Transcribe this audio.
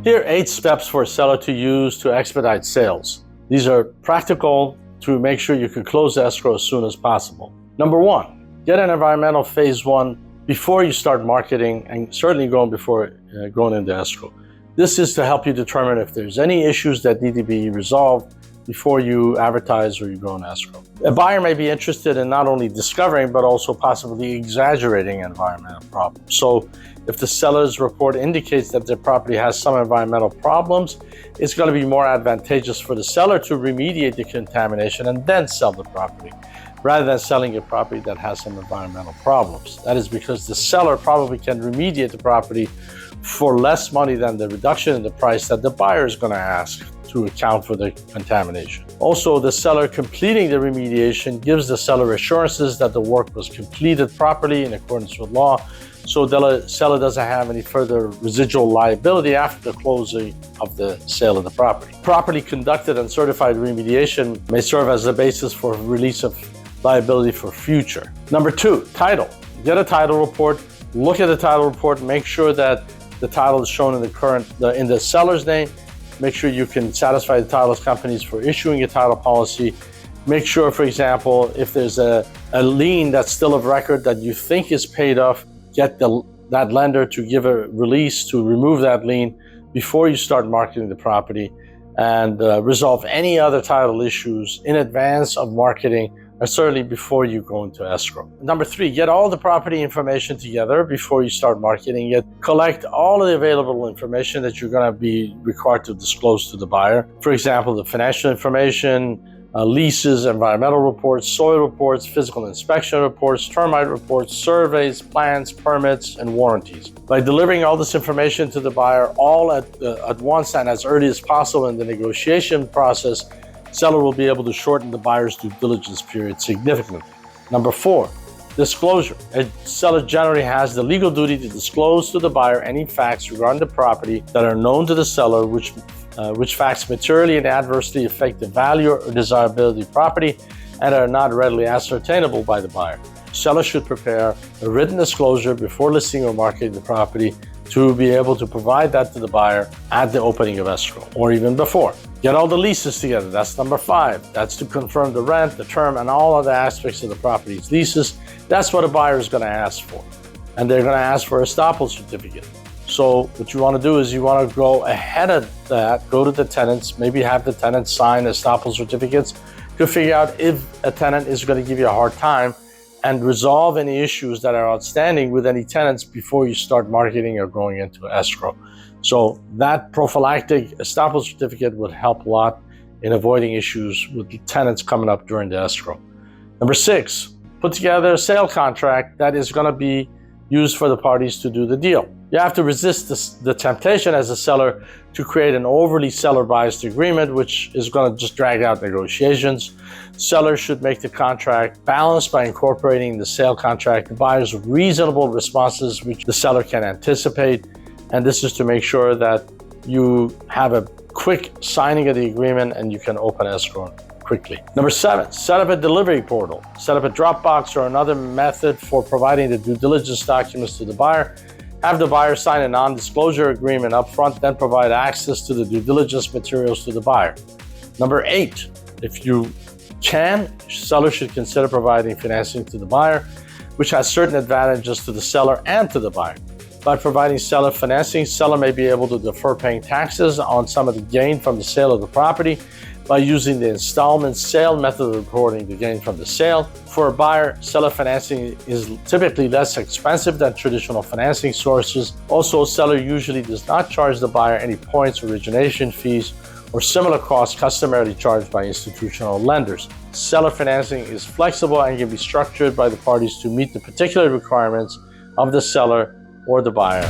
Here are 8 steps for a seller to use to expedite sales. These are practical to make sure you can close the escrow as soon as possible. Number 1, get an environmental phase 1 before you start marketing, and certainly before going into escrow. This is to help you determine if there's any issues that need to be resolved before you advertise or you go in escrow. A buyer may be interested in not only discovering, but also possibly exaggerating environmental problems. So if the seller's report indicates that their property has some environmental problems, it's going to be more advantageous for the seller to remediate the contamination and then sell the property, rather than selling a property that has some environmental problems. That is because the seller probably can remediate the property for less money than the reduction in the price that the buyer is going to ask to account for the contamination. Also, the seller completing the remediation gives the seller assurances that the work was completed properly in accordance with law, so the seller doesn't have any further residual liability after the closing of the sale of the property. Properly conducted and certified remediation may serve as a basis for release of liability for future. Number 2, title. Get a title report, look at the title report, make sure that the title is shown in the seller's name. Make sure you can satisfy the title companies for issuing a title policy. Make sure, for example, if there's a lien that's still of record that you think is paid off, get that lender to give a release to remove that lien before you start marketing the property, and resolve any other title issues in advance of marketing, or certainly before you go into escrow. Number 3, get all the property information together before you start marketing it. Collect all of the available information that you're going to be required to disclose to the buyer. For example, the financial information, leases, environmental reports, soil reports, physical inspection reports, termite reports, surveys, plans, permits, and warranties. By delivering all this information to the buyer all at once and as early as possible in the negotiation process, seller will be able to shorten the buyer's due diligence period significantly. Number 4, disclosure. A seller generally has the legal duty to disclose to the buyer any facts regarding the property that are known to the seller, which facts materially and adversely affect the value or desirability of the property and are not readily ascertainable by the buyer. Seller should prepare a written disclosure before listing or marketing the property to be able to provide that to the buyer at the opening of escrow, or even before. Get all the leases together. That's number 5. That's to confirm the rent, the term, and all other aspects of the property's leases. That's what a buyer is going to ask for. And they're going to ask for a estoppel certificate. So what you want to do is you want to go ahead of that, go to the tenants, maybe have the tenants sign estoppel certificates to figure out if a tenant is going to give you a hard time, and resolve any issues that are outstanding with any tenants before you start marketing or going into escrow. So that prophylactic estoppel certificate would help a lot in avoiding issues with the tenants coming up during the escrow. Number 6, put together a sale contract that is going to be used for the parties to do the deal. You have to resist the temptation as a seller to create an overly seller-biased agreement, which is going to just drag out negotiations. Sellers should make the contract balanced by incorporating in the sale contract the buyer's reasonable responses, which the seller can anticipate. And this is to make sure that you have a quick signing of the agreement and you can open escrow quickly. Number 7, set up a delivery portal. Set up a Dropbox or another method for providing the due diligence documents to the buyer. Have the buyer sign a non-disclosure agreement up front, then provide access to the due diligence materials to the buyer. Number 8, if you can, seller should consider providing financing to the buyer, which has certain advantages to the seller and to the buyer. By providing seller financing, seller may be able to defer paying taxes on some of the gain from the sale of the property by using the installment sale method of reporting the gain from the sale. For a buyer, seller financing is typically less expensive than traditional financing sources. Also, seller usually does not charge the buyer any points, origination fees, or similar costs customarily charged by institutional lenders. Seller financing is flexible and can be structured by the parties to meet the particular requirements of the seller or the buyer.